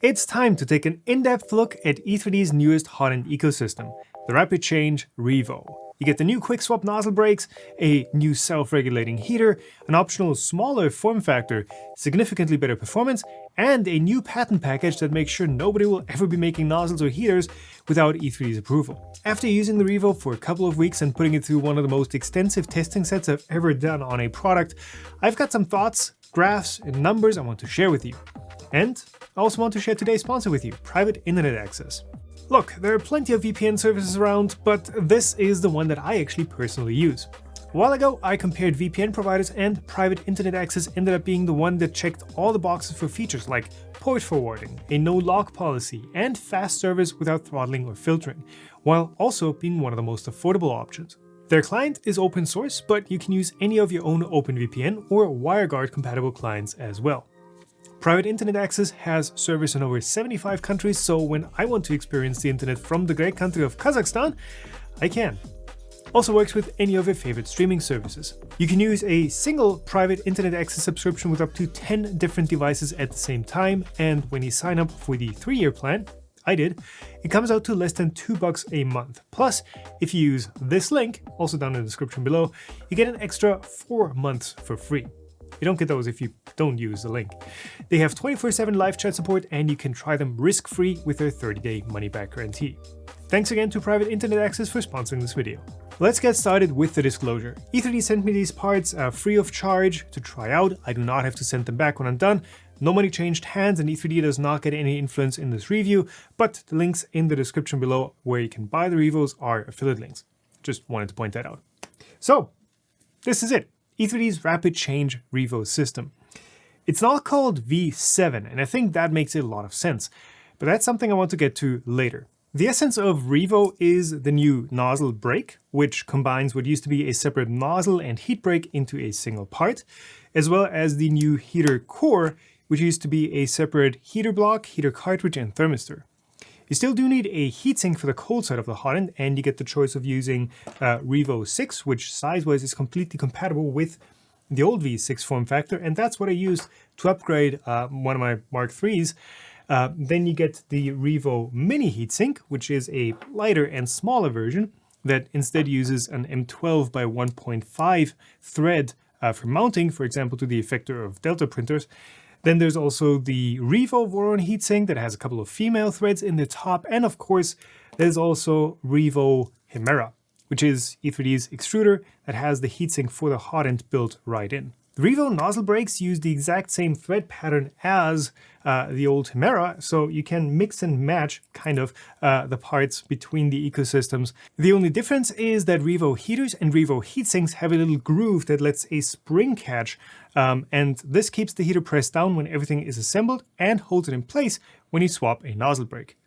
It's time to take an in-depth look at E3D's newest hot end ecosystem, the RapidChange Revo. You get the new quick swap nozzle brakes, a new self-regulating heater, an optional smaller form factor, significantly better performance, and a new patent package that makes sure nobody will ever be making nozzles or heaters without E3D's approval. After using the Revo for a couple of weeks and putting it through one of the most extensive testing sets I've ever done on a product, I've got some thoughts, graphs, and numbers I want to share with you. And I also want to share today's sponsor with you, private internet access. Look, there are plenty of VPN services around, but this is the one that I actually personally use. A while ago, I compared VPN providers, and private internet access ended up being the one that checked all the boxes for features like port forwarding, a no-log policy, and fast service without throttling or filtering, while also being one of the most affordable options. Their client is open source, but you can use any of your own OpenVPN or WireGuard compatible clients as well. Private internet access has service in over 75 countries, so when I want to experience the internet from the great country of Kazakhstan, I can. Also works with any of your favorite streaming services. You can use a single private internet access subscription with up to 10 different devices at the same time, and when you sign up for the 3-year plan, I did, it comes out to less than $2 a month. Plus, if you use this link, also down in the description below, you get an extra 4 months for free. You don't get those if you don't use the link. They have 24/7 live chat support, and you can try them risk-free with their 30-day money-back guarantee. Thanks again to Private Internet Access for sponsoring this video. Let's get started with the disclosure. E3D sent me these parts free of charge to try out. I do not have to send them back when I'm done. No money changed hands, and E3D does not get any influence in this review, but the links in the description below where you can buy the Revos are affiliate links. Just wanted to point that out. So, this is it. E3D's RapidChange Revo system. It's not called V7, and I think that makes a lot of sense, but that's something I want to get to later. The essence of Revo is the new nozzle brake, which combines what used to be a separate nozzle and heat brake into a single part, as well as the new heater core, which used to be a separate heater block, heater cartridge, and thermistor. You still do need a heatsink for the cold side of the hot end, and you get the choice of using Revo 6, which size-wise is completely compatible with the old V6 form factor, and that's what I used to upgrade one of my Mark IIIs. Then you get the Revo Mini heatsink, which is a lighter and smaller version that instead uses an M12 by 1.5 thread for mounting, for example, to the effector of Delta printers. Then there's also the Revo Voron heatsink that has a couple of female threads in the top, and of course there's also Revo Hemera, which is E3D's extruder that has the heatsink for the hot end built right in. The Revo nozzle brakes use the exact same thread pattern as the old Hemera, so you can mix and match kind of the parts between the ecosystems. The only difference is that Revo heaters and Revo heatsinks have a little groove that lets a spring catch, and this keeps the heater pressed down when everything is assembled and holds it in place when you swap a nozzle brake.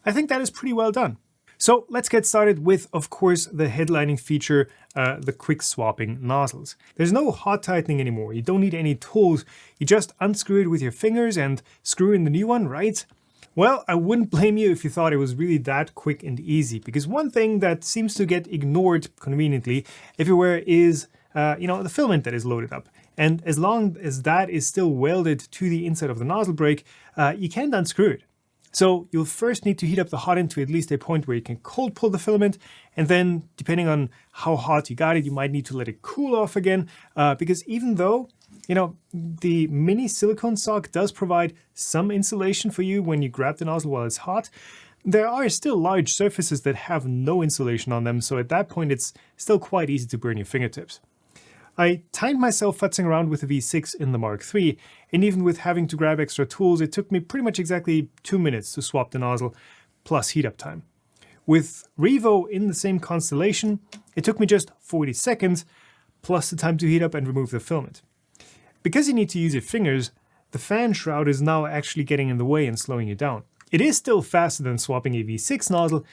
I think that is pretty well done. So let's get started with, of course, the headlining feature, the quick swapping nozzles. There's no hot tightening anymore. You don't need any tools. You just unscrew it with your fingers and screw in the new one, right? Well, I wouldn't blame you if you thought it was really that quick and easy, because one thing that seems to get ignored conveniently everywhere is, the filament that is loaded up. And as long as that is still welded to the inside of the nozzle brake, you can't unscrew it. So you'll first need to heat up the hot end to at least a point where you can cold pull the filament, and then depending on how hot you got it, you might need to let it cool off again, because even though, the mini silicone sock does provide some insulation for you when you grab the nozzle while it's hot, there are still large surfaces that have no insulation on them, so at that point it's still quite easy to burn your fingertips. I timed myself futzing around with the V6 in the Mark III, and even with having to grab extra tools, it took me pretty much exactly 2 minutes to swap the nozzle, plus heat up time. With Revo in the same constellation, it took me just 40 seconds, plus the time to heat up and remove the filament. Because you need to use your fingers, the fan shroud is now actually getting in the way and slowing you down. It is still faster than swapping a V6 nozzle,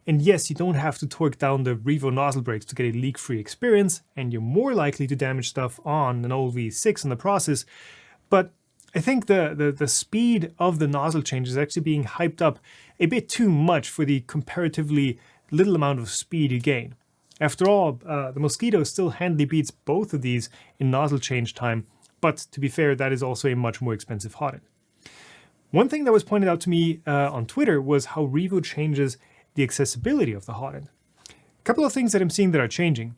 and yes, you don't have to torque down the Revo nozzle brakes to get a leak-free experience, and you're more likely to damage stuff on an old V6 in the process, but I think the speed of the nozzle change is actually being hyped up a bit too much for the comparatively little amount of speed you gain. After all, the Mosquito still handily beats both of these in nozzle change time, but to be fair, that is also a much more expensive hot end. One thing that was pointed out to me on Twitter was how Revo changes the accessibility of the hot end. A couple of things that I'm seeing that are changing.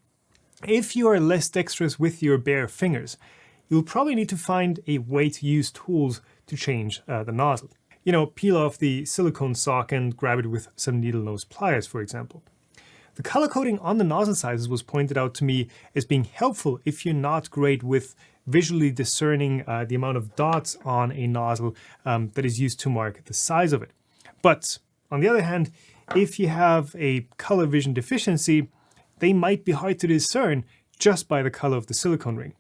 If you are less dexterous with your bare fingers, you'll probably need to find a way to use tools to change the nozzle. You know, peel off the silicone sock and grab it with some needle nose pliers, for example. The color coding on the nozzle sizes was pointed out to me as being helpful if you're not great with visually discerning the amount of dots on a nozzle that is used to mark the size of it. But on the other hand, if you have a color vision deficiency, they might be hard to discern just by the color of the silicone ring.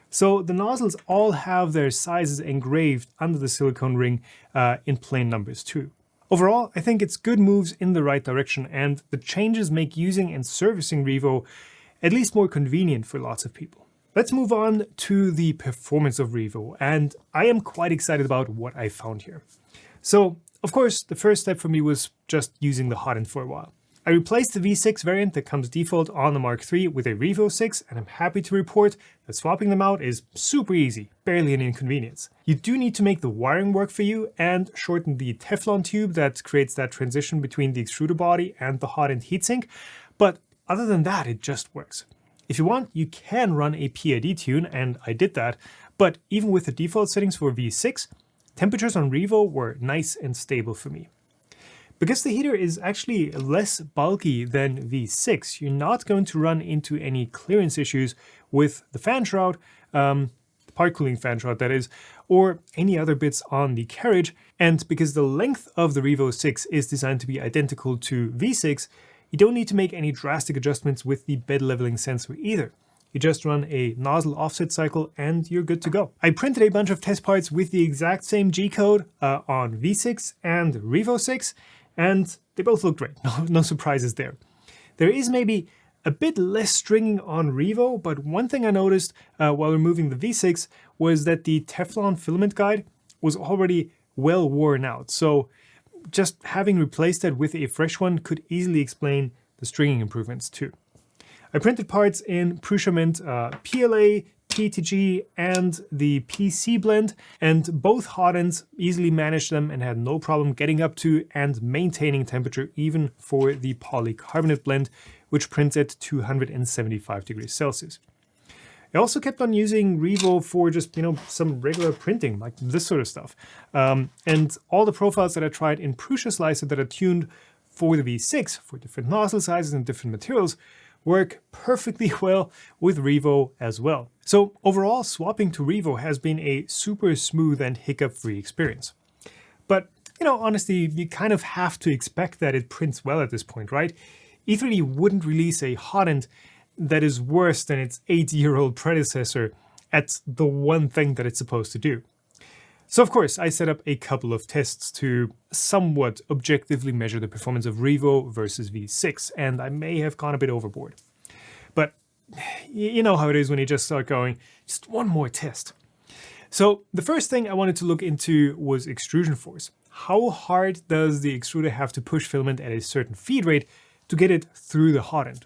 So the nozzles all have their sizes engraved under the silicone ring in plain numbers too. Overall, I think it's good moves in the right direction, and the changes make using and servicing Revo at least more convenient for lots of people. Let's move on to the performance of Revo, and I am quite excited about what I found here. So, of course, the first step for me was just using the hot end for a while. I replaced the V6 variant that comes default on the Mark III with a Revo 6, and I'm happy to report that swapping them out is super easy, barely an inconvenience. You do need to make the wiring work for you and shorten the Teflon tube that creates that transition between the extruder body and the hot end heatsink, but other than that, it just works. If you want, you can run a PID tune, and I did that, but even with the default settings for V6, temperatures on Revo were nice and stable for me. Because the heater is actually less bulky than V6, you're not going to run into any clearance issues with the fan shroud, the part cooling fan shroud that is, or any other bits on the carriage. And because the length of the Revo 6 is designed to be identical to V6, you don't need to make any drastic adjustments with the bed leveling sensor either. You just run a nozzle offset cycle and you're good to go. I printed a bunch of test parts with the exact same G-code on V6 and Revo 6, and they both look great. No surprises there. There is maybe a bit less stringing on Revo, but one thing I noticed while removing the V6 was that the Teflon filament guide was already well worn out. So just having replaced that with a fresh one could easily explain the stringing improvements too. I printed parts in Prusa Mint PLA, PTG, and the PC blend, and both hot ends easily managed them and had no problem getting up to and maintaining temperature even for the polycarbonate blend, which prints at 275 degrees Celsius. I also kept on using Revo for just, some regular printing, like this sort of stuff. And all the profiles that I tried in Prusa Slicer that are tuned for the V6 for different nozzle sizes and different materials work perfectly well with Revo as well. So overall, swapping to Revo has been a super smooth and hiccup-free experience. But, honestly, you kind of have to expect that it prints well at this point, right? E3D wouldn't release a hot end that is worse than its 8-year-old predecessor at the one thing that it's supposed to do. So of course, I set up a couple of tests to somewhat objectively measure the performance of Revo versus V6, and I may have gone a bit overboard. But you know how it is when you just start going, just one more test. So the first thing I wanted to look into was extrusion force. How hard does the extruder have to push filament at a certain feed rate to get it through the hot end?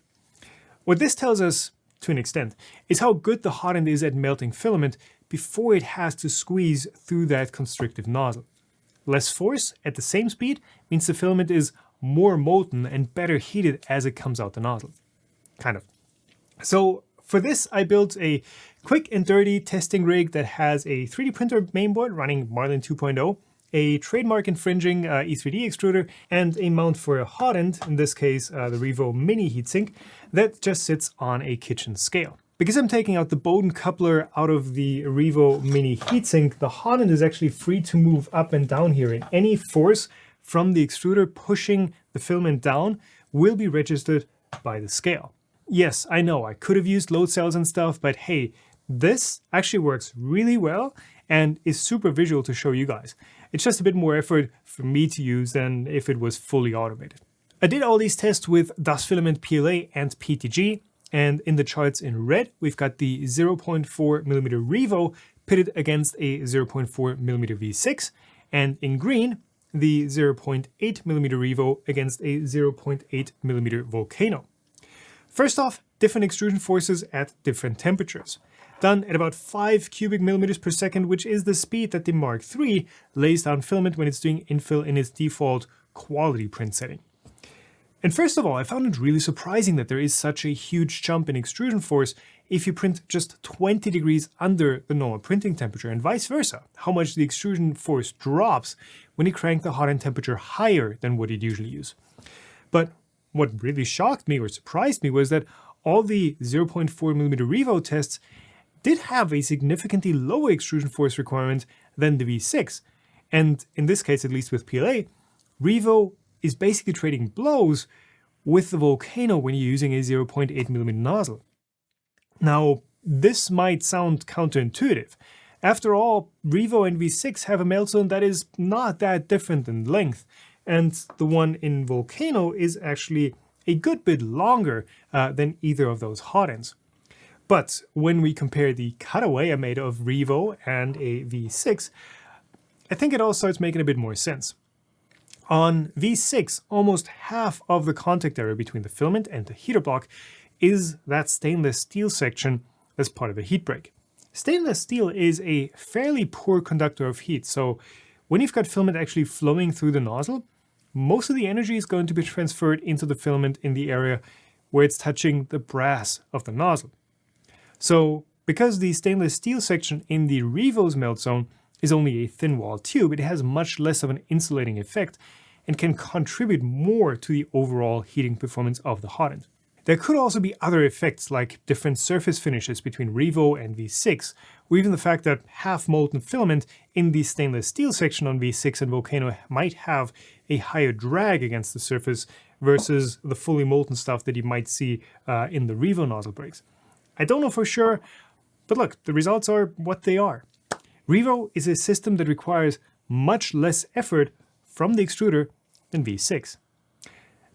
What this tells us, to an extent, is how good the hot end is at melting filament before it has to squeeze through that constrictive nozzle. Less force at the same speed means the filament is more molten and better heated as it comes out the nozzle. Kind of. So for this, I built a quick and dirty testing rig that has a 3D printer mainboard running Marlin 2.0, a trademark infringing E3D extruder, and a mount for a hot end, in this case the Revo mini heatsink, that just sits on a kitchen scale. Because I'm taking out the Bowden coupler out of the Revo mini heatsink, the hot end is actually free to move up and down here, and any force from the extruder pushing the filament down will be registered by the scale. Yes, I know I could have used load cells and stuff, but hey, this actually works really well and is super visual to show you guys. It's just a bit more effort for me to use than if it was fully automated. I did all these tests with dust filament PLA and PTG, and in the charts in red, we've got the 0.4mm Revo pitted against a 0.4mm V6, and in green, the 0.8mm Revo against a 0.8mm Volcano. First off, different extrusion forces at different temperatures. done at about 5 cubic millimeters per second, which is the speed that the Mark III lays down filament when it's doing infill in its default quality print setting. And first of all, I found it really surprising that there is such a huge jump in extrusion force if you print just 20 degrees under the normal printing temperature, and vice versa, how much the extrusion force drops when you crank the hot end temperature higher than what you'd usually use. But what really shocked me or surprised me was that all the 0.4mm Revo tests did have a significantly lower extrusion force requirement than the V6. And in this case, at least with PLA, Revo is basically trading blows with the Volcano when you're using a 0.8mm nozzle. Now, this might sound counterintuitive. After all, Revo and V6 have a melt zone that is not that different in length, and the one in Volcano is actually a good bit longer than either of those hot ends. But when we compare the cutaway I made of Revo and a V6, I think it all starts making a bit more sense. On V6, almost half of the contact area between the filament and the heater block is that stainless steel section as part of the heat break. Stainless steel is a fairly poor conductor of heat, so when you've got filament actually flowing through the nozzle, most of the energy is going to be transferred into the filament in the area where it's touching the brass of the nozzle. So because the stainless steel section in the Revo's melt zone is only a thin wall tube, it has much less of an insulating effect and can contribute more to the overall heating performance of the hot end. There could also be other effects like different surface finishes between Revo and V6, or even the fact that half molten filament in the stainless steel section on V6 and Volcano might have a higher drag against the surface versus the fully molten stuff that you might see in the Revo nozzle breaks. I don't know for sure, but look, the results are what they are. Revo is a system that requires much less effort from the extruder than V6.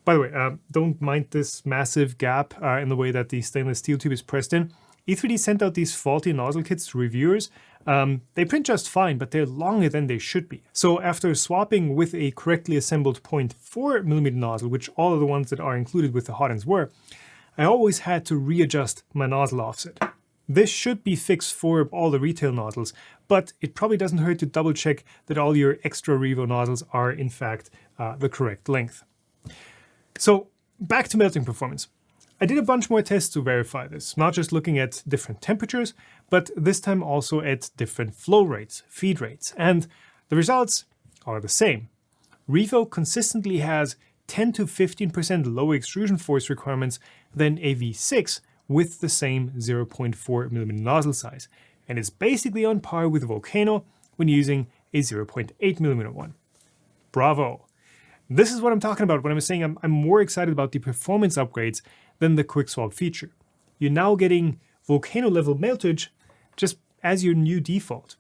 By the way, don't mind this massive gap in the way that the stainless steel tube is pressed in. E3D sent out these faulty nozzle kits to reviewers. They print just fine, but they're longer than they should be. So after swapping with a correctly assembled 0.4mm nozzle, which all of the ones that are included with the hot ends were, I always had to readjust my nozzle offset. This should be fixed for all the retail nozzles, but it probably doesn't hurt to double check that all your extra Revo nozzles are in fact the correct length. So back to melting performance. I did a bunch more tests to verify this, not just looking at different temperatures, but this time also at different flow rates, feed rates, and the results are the same. Revo consistently has 10 to 15% lower extrusion force requirements than a V6 with the same 0.4mm nozzle size, and is basically on par with Volcano when using a 0.8mm one. Bravo! This is what I'm talking about when I'm saying I'm more excited about the performance upgrades than the quick swap feature. You're now getting Volcano level meltage just as your new default.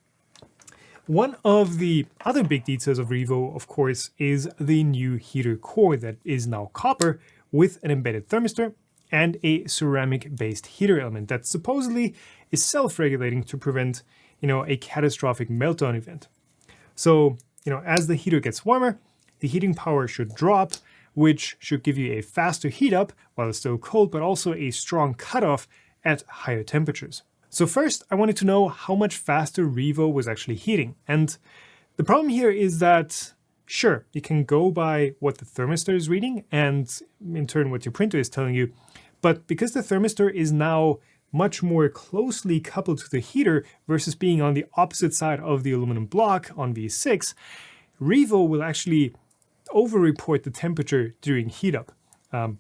One of the other big details of Revo, of course, is the new heater core that is now copper with an embedded thermistor and a ceramic-based heater element that supposedly is self-regulating to prevent, a catastrophic meltdown event. So, as the heater gets warmer, the heating power should drop, which should give you a faster heat up while it's still cold, but also a strong cutoff at higher temperatures. So first, I wanted to know how much faster Revo was actually heating. And the problem here is that, sure, you can go by what the thermistor is reading and in turn what your printer is telling you, but because the thermistor is now much more closely coupled to the heater versus being on the opposite side of the aluminum block on V6, Revo will actually over-report the temperature during heat up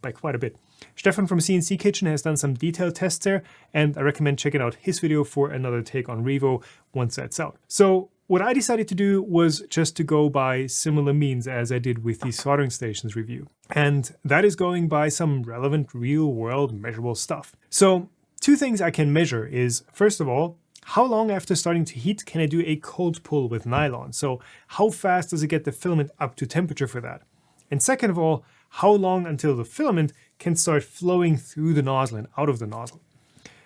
by quite a bit. Stefan from CNC Kitchen has done some detailed tests there, and I recommend checking out his video for another take on Revo once that's out. So what I decided to do was just to go by similar means as I did with the soldering stations review. And that is going by some relevant real-world measurable stuff. So two things I can measure is, first of all, how long after starting to heat can I do a cold pull with nylon? So how fast does it get the filament up to temperature for that? And second of all, how long until the filament can start flowing through the nozzle and out of the nozzle?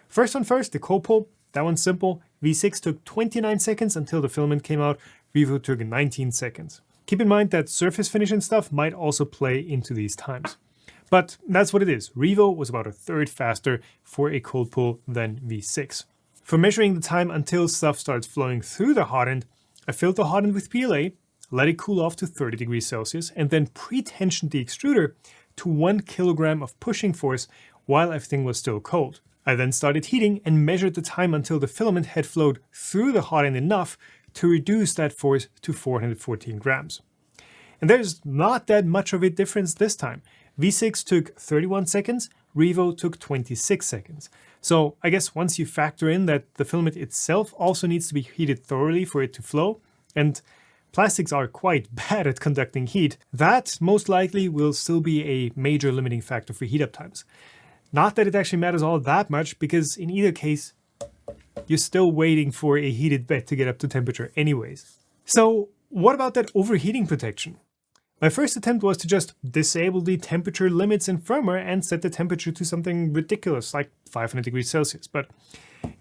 First, the cold pull, that one's simple. V6 took 29 seconds until the filament came out. Revo took 19 seconds. Keep in mind that surface finish and stuff might also play into these times. But that's what it is. Revo was about a third faster for a cold pull than V6. For measuring the time until stuff starts flowing through the hot end, I filled the hot end with PLA, let it cool off to 30 degrees Celsius, and then pre-tensioned the extruder to 1 kilogram of pushing force while everything was still cold. I then started heating and measured the time until the filament had flowed through the hot end enough to reduce that force to 414 grams. And there's not that much of a difference this time. V6 took 31 seconds, Revo took 26 seconds. So I guess once you factor in that the filament itself also needs to be heated thoroughly for it to flow, and plastics are quite bad at conducting heat, that most likely will still be a major limiting factor for heat up times. Not that it actually matters all that much, because in either case, you're still waiting for a heated bed to get up to temperature anyways. So what about that overheating protection? My first attempt was to just disable the temperature limits in firmware and set the temperature to something ridiculous like 500 degrees Celsius. But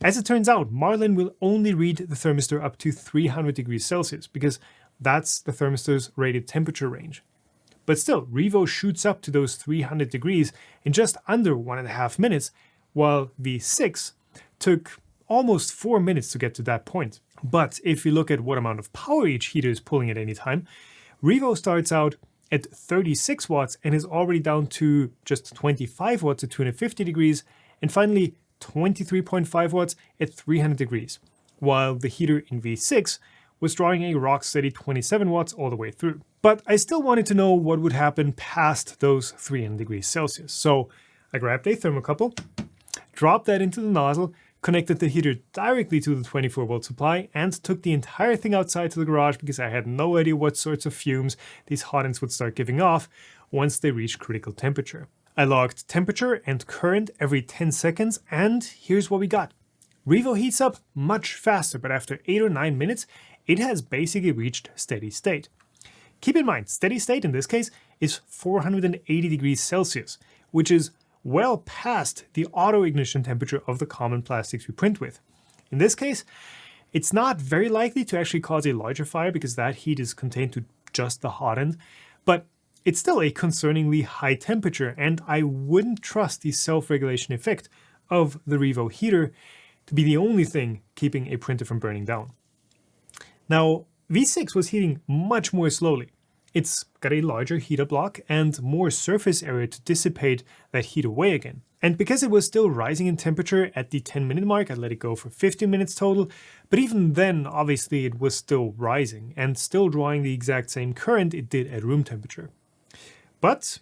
as it turns out, Marlin will only read the thermistor up to 300 degrees Celsius because that's the thermistor's rated temperature range. But still, Revo shoots up to those 300 degrees in just under 1.5 minutes, while V6 took almost 4 minutes to get to that point. But if you look at what amount of power each heater is pulling at any time, Revo starts out at 36 watts and is already down to just 25 watts at 250 degrees, and finally 23.5 watts at 300 degrees, while the heater in V6 was drawing a rock-steady 27 watts all the way through. But I still wanted to know what would happen past those 300 degrees Celsius. So I grabbed a thermocouple, dropped that into the nozzle, connected the heater directly to the 24-volt supply, and took the entire thing outside to the garage because I had no idea what sorts of fumes these hot ends would start giving off once they reached critical temperature. I logged temperature and current every 10 seconds, and here's what we got. Revo heats up much faster, but after 8 or 9 minutes, it has basically reached steady state. Keep in mind, steady state in this case is 480 degrees Celsius, which is well past the auto ignition temperature of the common plastics we print with. In this case, it's not very likely to actually cause a larger fire because that heat is contained to just the hot end, but it's still a concerningly high temperature, and I wouldn't trust the self-regulation effect of the Revo heater to be the only thing keeping a printer from burning down. Now, V6 was heating much more slowly. It's got a larger heater block and more surface area to dissipate that heat away again. And because it was still rising in temperature at the 10-minute mark, I let it go for 15 minutes total, but even then, obviously, it was still rising and still drawing the exact same current it did at room temperature. But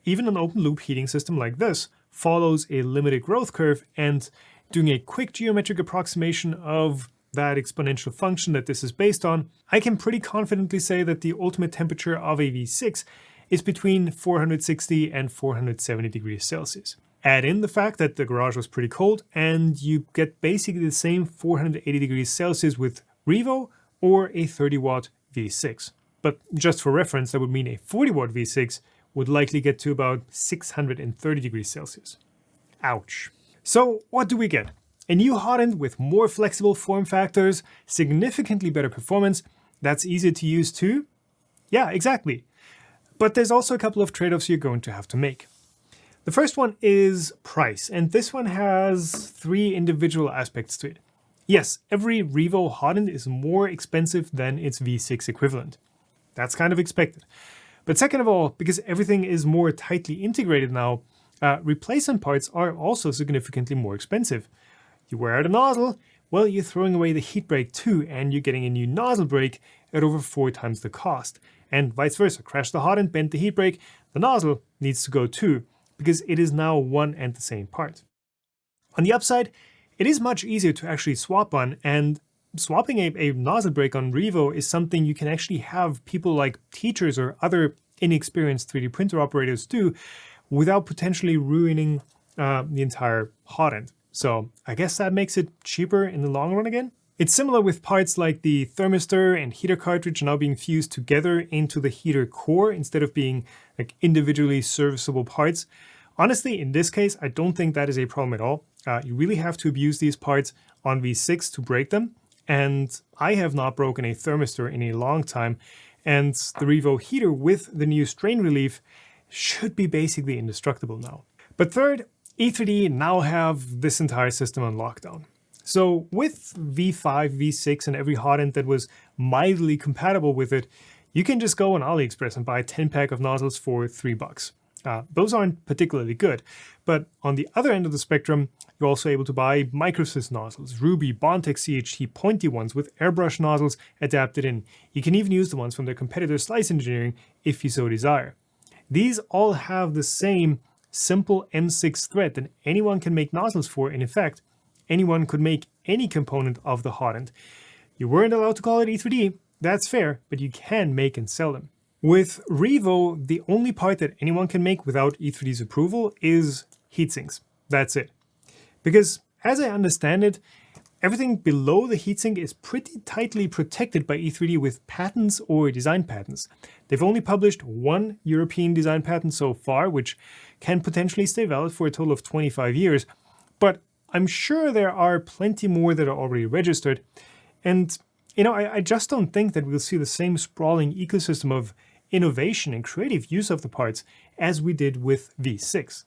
even an open-loop heating system like this follows a limited growth curve, and doing a quick geometric approximation of that exponential function that this is based on, I can pretty confidently say that the ultimate temperature of a V6 is between 460 and 470 degrees Celsius. Add in the fact that the garage was pretty cold, and you get basically the same 480 degrees Celsius with Revo or a 30-watt V6. But just for reference, that would mean a 40-watt V6 would likely get to about 630 degrees Celsius. Ouch. So what do we get? A new hot end with more flexible form factors, significantly better performance, that's easier to use too? Yeah, exactly. But there's also a couple of trade-offs you're going to have to make. The first one is price, and this one has 3 individual aspects to it. Yes, every Revo hot end is more expensive than its V6 equivalent. That's kind of expected. But second of all, because everything is more tightly integrated now, replacement parts are also significantly more expensive. You wear out a nozzle, well, you're throwing away the heat break too, and you're getting a new nozzle break at over 4 times the cost. And vice versa, crash the hot end, bend the heat break, the nozzle needs to go too, because it is now one and the same part. On the upside, it is much easier to actually swap on, and swapping a nozzle break on Revo is something you can actually have people like teachers or other inexperienced 3D printer operators do without potentially ruining the entire hot end. So I guess that makes it cheaper in the long run again. It's similar with parts like the thermistor and heater cartridge now being fused together into the heater core instead of being like individually serviceable parts. Honestly, in this case, I don't think that is a problem at all. You really have to abuse these parts on V6 to break them. And I have not broken a thermistor in a long time. And the Revo heater with the new strain relief should be basically indestructible now. But third, E3D now have this entire system on lockdown. So with V5, V6 and every hot end that was mildly compatible with it, you can just go on AliExpress and buy a 10-pack of nozzles for $3. Those aren't particularly good, but on the other end of the spectrum, you're also able to buy microsys nozzles, Ruby, Bondtech CHT pointy ones with airbrush nozzles adapted in. You can even use the ones from their competitor Slice Engineering if you so desire. These all have the same simple M6 thread that anyone can make nozzles for, and in fact, anyone could make any component of the hot end. You weren't allowed to call it E3D, that's fair, but you can make and sell them. With Revo, the only part that anyone can make without E3D's approval is heatsinks. That's it. Because, as I understand it, everything below the heatsink is pretty tightly protected by E3D with patents or design patents. They've only published one European design patent so far, which can potentially stay valid for a total of 25 years, but I'm sure there are plenty more that are already registered. And, I just don't think that we'll see the same sprawling ecosystem of innovation and creative use of the parts as we did with V6.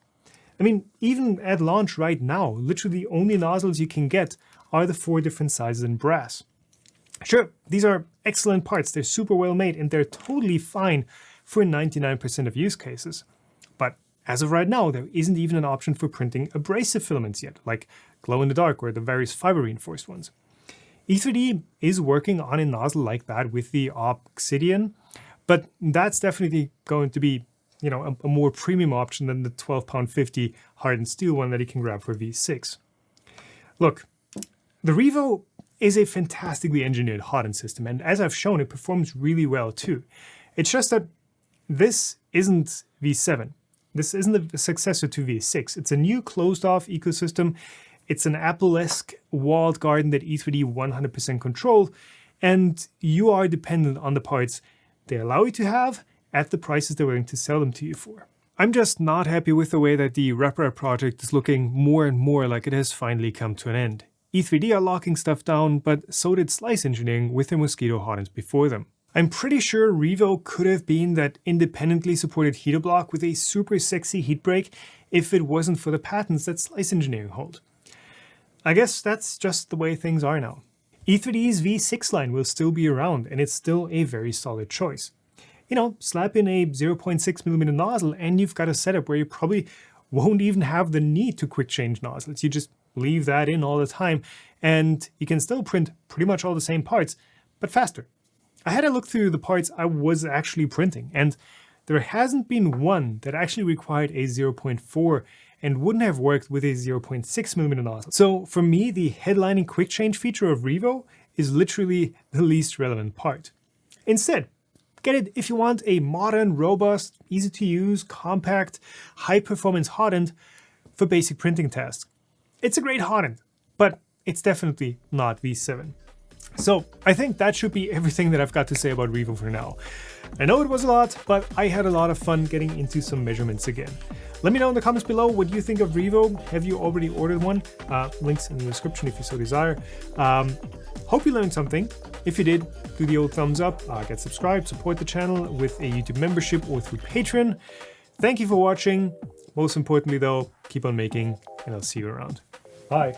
I mean, even at launch right now, literally the only nozzles you can get are the 4 different sizes in brass. Sure, these are excellent parts, they're super well made, and they're totally fine for 99% of use cases. But as of right now, there isn't even an option for printing abrasive filaments yet, like glow-in-the-dark or the various fiber-reinforced ones. E3D is working on a nozzle like that with the Obsidian, but that's definitely going to be a more premium option than the £12.50 hardened steel one that you can grab for V6. Look, the Revo is a fantastically engineered hot end system, and as I've shown, it performs really well too. It's just that this isn't V7. This isn't a successor to V6. It's a new closed-off ecosystem. It's an Apple-esque walled garden that E3D 100% controls, and you are dependent on the parts they allow you to have at the prices they're willing to sell them to you for. I'm just not happy with the way that the RapidChange project is looking more and more like it has finally come to an end. E3D are locking stuff down, but so did Slice Engineering with their Mosquito hot ends before them. I'm pretty sure Revo could have been that independently supported heater block with a super sexy heat break if it wasn't for the patents that Slice Engineering hold. I guess that's just the way things are now. E3D's V6 line will still be around, and it's still a very solid choice. Slap in a 0.6mm nozzle and you've got a setup where you probably won't even have the need to quick change nozzles. You just leave that in all the time and you can still print pretty much all the same parts, but faster. I had a look through the parts I was actually printing, and there hasn't been one that actually required a 0.4 and wouldn't have worked with a 0.6mm nozzle. So for me, the headlining quick change feature of Revo is literally the least relevant part. Instead, get it if you want a modern, robust, easy to use, compact, high performance hot end for basic printing tasks. It's a great hot end, but it's definitely not V7. So I think that should be everything that I've got to say about Revo for now. I know it was a lot, but I had a lot of fun getting into some measurements again. Let me know in the comments below what you think of Revo. Have you already ordered one? Links in the description if you so desire. Hope you learned something. If you did, do the old thumbs up, get subscribed, support the channel with a YouTube membership or through Patreon. Thank you for watching. Most importantly though, keep on making, and I'll see you around. Bye.